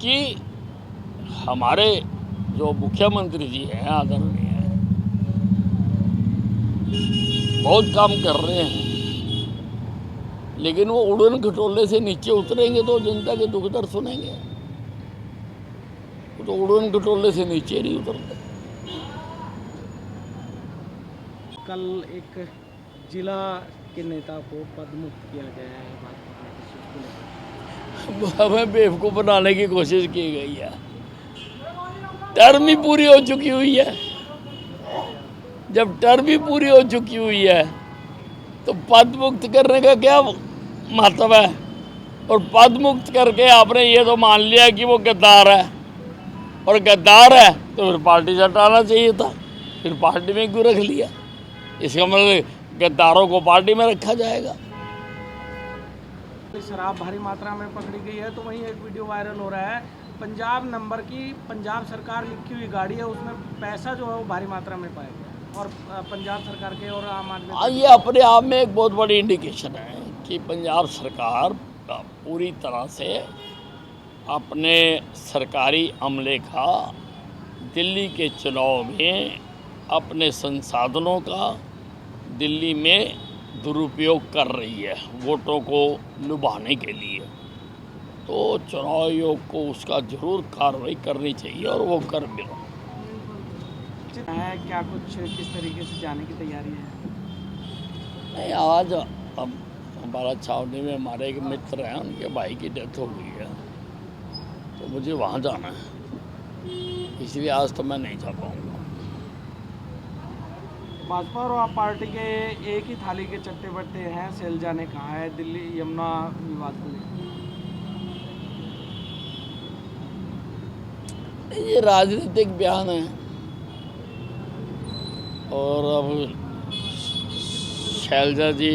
क्योंकि हमारे जो मुख्यमंत्री जी हैं आदरणीय बहुत काम कर रहे हैं, लेकिन वो उड़न खटोले से नीचे उतरेंगे तो जनता के दुख दर्द सुनेंगे। वो तो उड़न खटोले से नीचे नहीं उतरते। कल एक जिला के नेता को पदमुक्त किया गया है भाजपा। हमें बेवकूफ़ बनाने की कोशिश की गई है। टर्म ही पूरी हो चुकी हुई है। जब टर्म ही पूरी हो चुकी हुई है तो पद मुक्त करने का क्या मतलब है? और पद मुक्त करके आपने ये तो मान लिया कि वो गद्दार है, और गद्दार है तो फिर पार्टी से हटाना चाहिए था। फिर पार्टी में क्यों रख लिया? इसका मतलब गद्दारों को पार्टी में रखा जाएगा। शराब भारी मात्रा में पकड़ी गई है, तो वहीं एक वीडियो वायरल हो रहा है पंजाब नंबर की, पंजाब सरकार लिखी हुई गाड़ी है, उसमें पैसा जो है वो भारी मात्रा में पाया गया, और पंजाब सरकार के और आम आदमी ये अपने आप में एक बहुत बड़ी इंडिकेशन है कि पंजाब सरकार पूरी तरह से अपने सरकारी अमले का दिल्ली के चुनाव में अपने संसाधनों का दिल्ली में दुरुपयोग कर रही है वोटों को लुभाने के लिए। तो चुनाव आयोग को उसका जरूर कार्रवाई करनी चाहिए और वो कर भी रहा है। क्या कुछ किस तरीके से जाने की तैयारी है? नहीं, आज अब हमारा छावनी में हमारे एक मित्र हैं, उनके भाई की डेथ हो गई है, तो मुझे वहाँ जाना है, इसलिए आज तो मैं नहीं जा पाऊँगा। भाजपा और आप पार्टी के एक ही थाली के चट्टे बट्टे हैं, शैलजा ने कहा है दिल्ली यमुना विवाद को लेकर। ये राजनीतिक बयान है, और अब शैलजा जी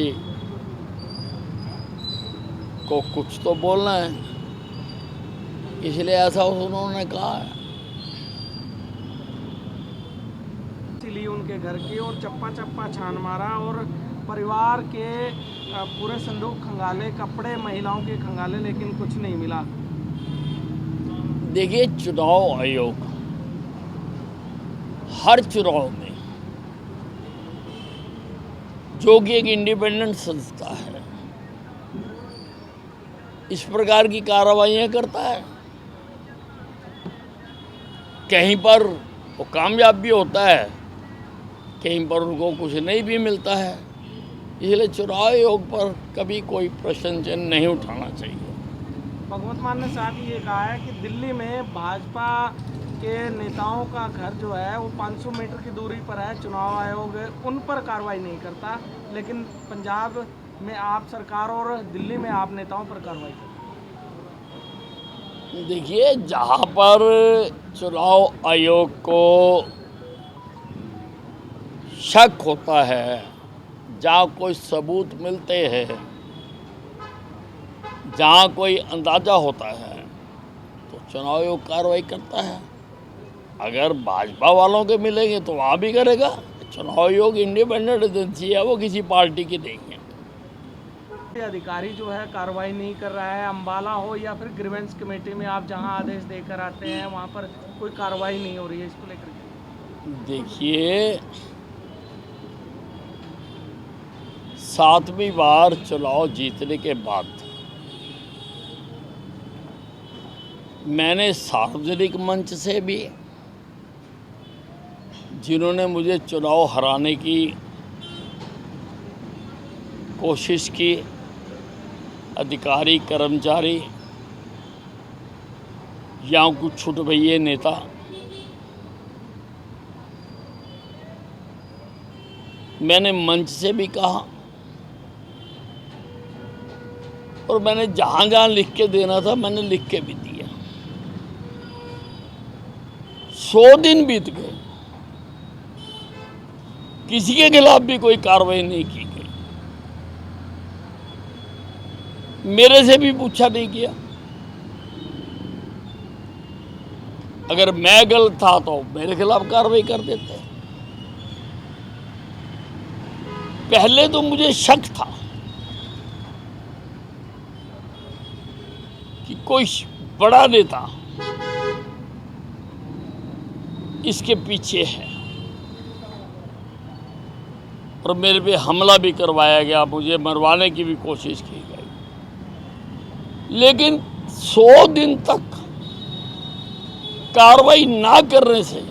को कुछ तो बोलना है, इसलिए ऐसा उन्होंने कहा है। ली उनके घर की और चप्पा चप्पा छान मारा, और परिवार के पूरे संदूक खंगाले, कपड़े महिलाओं के खंगाले, लेकिन कुछ नहीं मिला। देखिए, चुनाव आयोग हर चुनाव में, जो कि एक इंडिपेंडेंट संस्था है, इस प्रकार की कार्रवाइयां करता है। कहीं पर वो कामयाब भी होता है, कहीं पर उनको कुछ नहीं भी मिलता है, इसलिए चुनाव आयोग पर कभी कोई प्रश्न चिन्ह नहीं उठाना चाहिए। भगवंत मान ने साथ ही ये कहा है कि दिल्ली में भाजपा के नेताओं का घर जो है वो 500 मीटर की दूरी पर है, चुनाव आयोग उन पर कार्रवाई नहीं करता, लेकिन पंजाब में आप सरकार और दिल्ली में आप नेताओं पर कार्रवाई करते। देखिए, जहाँ पर चुनाव आयोग को शक होता है, जहाँ कोई सबूत मिलते हैं, जहाँ कोई अंदाज़ा होता है, तो चुनाव आयोग कार्रवाई करता है। अगर भाजपा वालों के मिलेंगे तो वहाँ भी करेगा। चुनाव आयोग इंडिपेंडेंट एजेंसी है, वो किसी पार्टी की नहीं है। अधिकारी जो है कार्रवाई नहीं कर रहा है, अम्बाला हो या फिर ग्रीवेंस कमेटी में आप जहां आदेश देकर आते हैं वहां पर कोई कार्रवाई नहीं हो रही है, इसको लेकर। देखिए, 7वीं बार चुनाव जीतने के बाद मैंने सार्वजनिक मंच से भी, जिन्होंने मुझे चुनाव हराने की कोशिश की, अधिकारी कर्मचारी या कुछ छुटभइये नेता, मैंने मंच से भी कहा, और मैंने जहाँ जहाँ लिख के देना था मैंने लिख के भी दिया। 100 दिन बीत गए, किसी के खिलाफ भी कोई कार्रवाई नहीं की गई, मेरे से भी पूछा नहीं किया। अगर मैं गलत था तो मेरे खिलाफ कार्रवाई कर देते। पहले तो मुझे शक था कि कोई बड़ा नेता इसके पीछे है और मेरे पे हमला भी करवाया गया, मुझे मरवाने की भी कोशिश की गई। लेकिन 100 दिन तक कार्रवाई ना करने से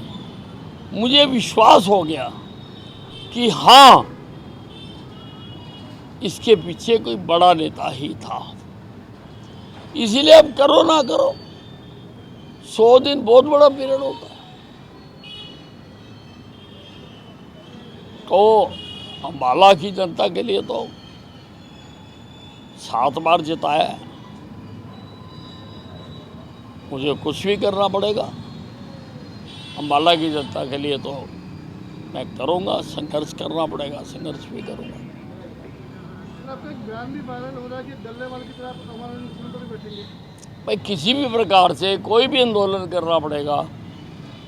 मुझे विश्वास हो गया कि हाँ, इसके पीछे कोई बड़ा नेता ही था। इसीलिए अब करो ना करो, 100 दिन बहुत बड़ा पीरियड होता है। तो अम्बाला की जनता के लिए तो 7 बार जिताया है, मुझे कुछ भी करना पड़ेगा। अम्बाला की जनता के लिए तो मैं करूँगा, संघर्ष करना पड़ेगा, संघर्ष भी करूँगा। आपका एक बयान भी वायरल हो रहा है कि डल्लेवाल की तरह आंदोलन पर बैठेंगे। भाई किसी भी प्रकार से कोई भी आंदोलन करना पड़ेगा,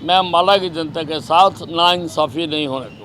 मैं अम्बाला की जनता के साथ नाइंसाफ़ी नहीं होने दूँगा।